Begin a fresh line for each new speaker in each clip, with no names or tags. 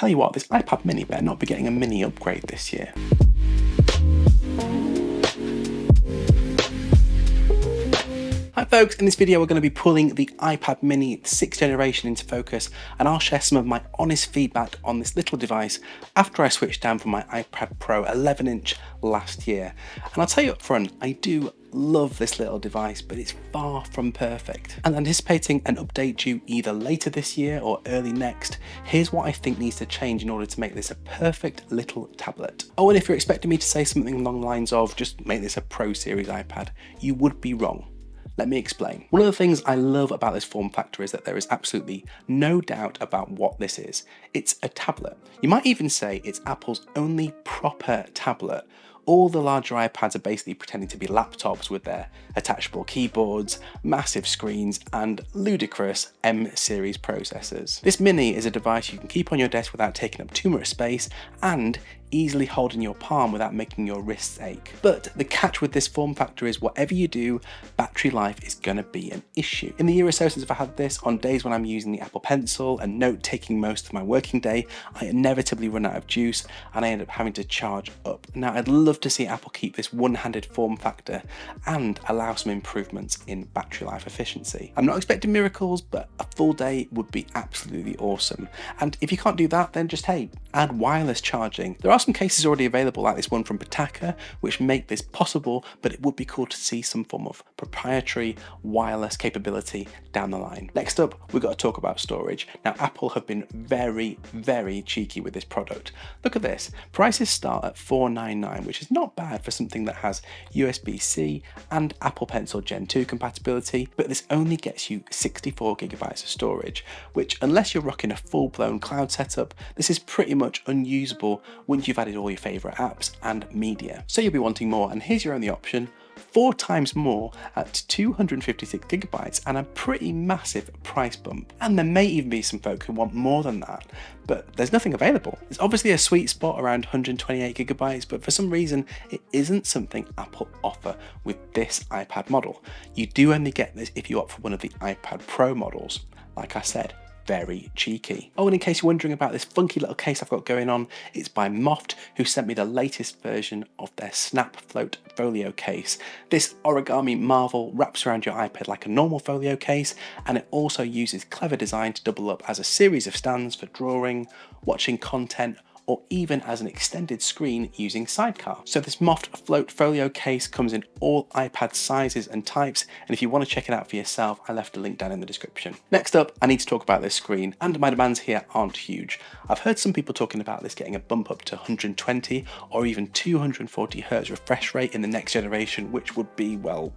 tell you what, this iPad mini better not be getting a mini upgrade this year. Hi folks, in this video we're going to be pulling the iPad mini 6th generation into focus, and I'll share some of my honest feedback on this little device after I switched down from my iPad Pro 11-inch last year. And I'll tell you up front, I do love this little device, but it's far from perfect. And anticipating an update due either later this year or early next, here's what I think needs to change in order to make this a perfect little tablet. Oh, and if you're expecting me to say something along the lines of just make this a Pro Series iPad, you would be wrong. Let me explain. One of the things I love about this form factor is that there is absolutely no doubt about what this is. It's a tablet. You might even say it's Apple's only proper tablet. All the larger iPads are basically pretending to be laptops with their attachable keyboards, massive screens, and ludicrous M-series processors. This mini is a device you can keep on your desk without taking up too much space and easily hold in your palm without making your wrists ache. But the catch with this form factor is whatever you do, battery life is going to be an issue. In the year or so since I've had this, on days when I'm using the Apple Pencil and note-taking most of my working day, I inevitably run out of juice and I end up having to charge up. Now, I'd love to see Apple keep this one-handed form factor and allow some improvements in battery life efficiency. I'm not expecting miracles, but a full day would be absolutely awesome. And if you can't do that, then just, hey, add wireless charging. There are some cases already available like this one from Pitaka which make this possible, but it would be cool to see some form of proprietary wireless capability down the line. Next up, we've got to talk about storage. Now, Apple have been very, very cheeky with this product. Look at this. Prices start at $499, which is not bad for something that has USB-C and Apple Pencil Gen 2 compatibility, but this only gets you 64 gigabytes of storage, which, unless you're rocking a full-blown cloud setup, this is pretty much unusable once you've added all your favorite apps and media. So you'll be wanting more, and here's your only option: 4 times more at 256 gigabytes and a pretty massive price bump. And there may even be some folk who want more than that, but there's nothing available. There's obviously a sweet spot around 128 gigabytes, but for some reason it isn't something Apple offer with this iPad model. You do only get this if you opt for one of the iPad Pro models. Like I said, very cheeky. Oh, and in case you're wondering about this funky little case I've got going on, it's by Moft, who sent me the latest version of their Snap Float folio case. This origami marvel wraps around your iPad like a normal folio case, and it also uses clever design to double up as a series of stands for drawing, watching content, or even as an extended screen using Sidecar. So this Moft Float folio case comes in all iPad sizes and types, and if you want to check it out for yourself, I left a link down in the description. Next up, I need to talk about this screen, and my demands here aren't huge. I've heard some people talking about this getting a bump up to 120 or even 240 Hz refresh rate in the next generation, which would be, well,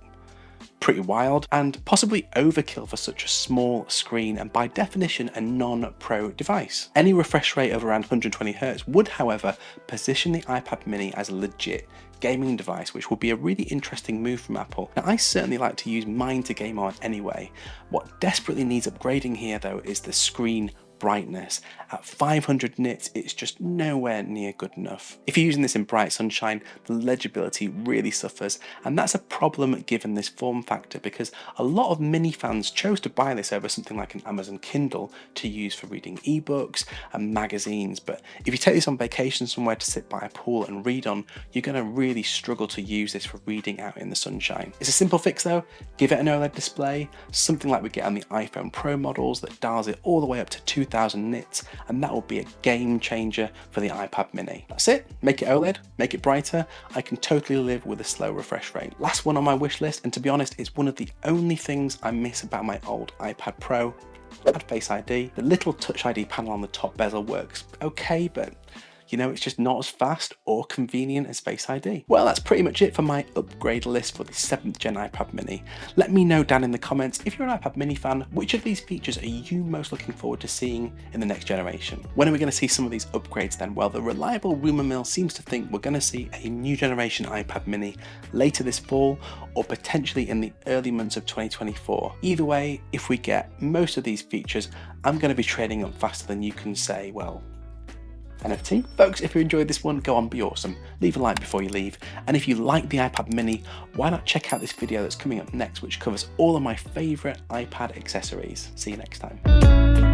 pretty wild and possibly overkill for such a small screen and by definition a non-pro device. Any refresh rate of around 120 Hz would, however, position the iPad mini as a legit gaming device, which will be a really interesting move from Apple. Now, I certainly like to use mine to game on anyway. What desperately needs upgrading here though is the screen brightness. At 500 nits, it's just nowhere near good enough. If you're using this in bright sunshine, the legibility really suffers, and that's a problem given this form factor, because a lot of mini fans chose to buy this over something like an Amazon Kindle to use for reading ebooks and magazines. But if you take this on vacation somewhere to sit by a pool and read on, you're going to really struggle to use this for reading out in the sunshine. It's a simple fix though. Give it an OLED display, something like we get on the iPhone Pro models that dials it all the way up to 2000 nits, and that will be a game changer for the iPad mini. That's it. Make it OLED, make it brighter. I can totally live with a slow refresh rate. Last one on my wish list, and to be honest, it's one of the only things I miss about my old iPad Pro. Had Face ID. The little Touch ID panel on the top bezel works okay, but you know, it's just not as fast or convenient as Face ID. Well, that's pretty much it for my upgrade list for the 7th gen iPad mini. Let me know down in the comments, if you're an iPad mini fan, which of these features are you most looking forward to seeing in the next generation? When are we going to see some of these upgrades then? Well, the reliable rumour mill seems to think we're going to see a new generation iPad mini later this fall, or potentially in the early months of 2024. Either way, if we get most of these features, I'm going to be trading up faster than you can say, well, NFT. Folks, if you enjoyed this one, go on, be awesome. Leave a like before you leave. And if you like the iPad mini, why not check out this video that's coming up next, which covers all of my favourite iPad accessories. See you next time.